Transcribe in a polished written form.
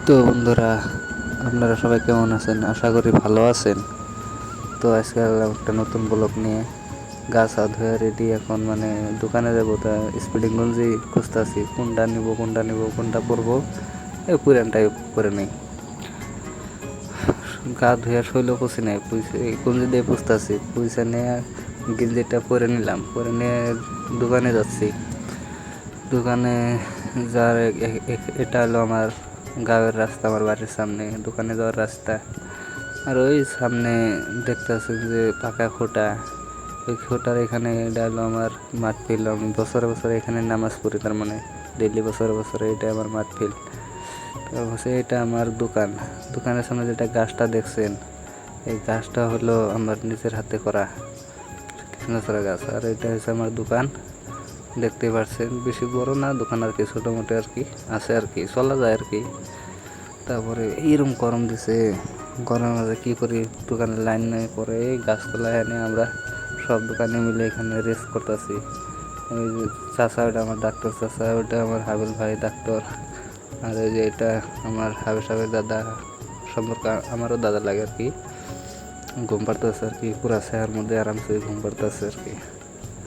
তো বন্ধুরা, আপনারা সবাই কেমন আছেন? আশা করি ভালো আছেন। তো আজকে একটা নতুন ব্লগ নিয়ে গা চা ধুয়ে রেডি। এখন মানে দোকানে যাবো, তা স্পিডিং গঞ্জি খুঁজতেছি, কোনটা পরবো। এই পুরানটাই পরে নেই, গা ধুয়ে শৈল কুচি নেই, গঞ্জি দিয়ে পুষতেছি, পুষে নিয়ে গেঞ্জিটা পরে নিলাম। পরে নিয়ে দোকানে যাচ্ছি। দোকানে যাওয়ার এটা হলো আমার গাঁয়ের রাস্তা, আমার বাড়ির সামনে দোকানে যাওয়ার রাস্তা। আর ওই সামনে দেখতেছি যে পাকা খোটা, ওই খোটার এখানে এটা হলো আমার মাঠফিল্ড। আমি বছরে বছরে এখানে নামাজ পড়ি, তার মানে ডেইলি বছরে বছরে এটা আমার মাঠফিল্ড। তারপর এটা আমার দোকান। দোকানের সামনে যেটা গাছটা দেখছেন, এই গাছটা হলো আমার নিজের হাতে করা কৃষ্ণচূড়া গাছ। আর এটা হচ্ছে আমার দোকান, দেখতে পাচ্ছেন। বেশি বড় না দোকান আর কি, ছোটো মোটো আর কি আছে, আর কি চলা যায় আর কি। তারপরে এইরকম গরম দিছে, গরমের মাঝে কী করি, দোকানের লাইন নেই। পরে গাছতলায় এনে আমরা সব দোকানে মিলে এখানে রেস্ট করতেছি। ওই যে চাচা, ওটা আমার ডাক্তার চাচা, ওটা আমার হাবিল ভাই ডাক্তার। আর ওই যে এটা আমার হাবিল সাহেবের দাদা, সম্পর্কে আমারও দাদা লাগে আর কি। ঘুম পাড়তেছে আর কি, পুরা ছায়ার মধ্যে আরামসে ঘুম পাড়তেছে আর কি।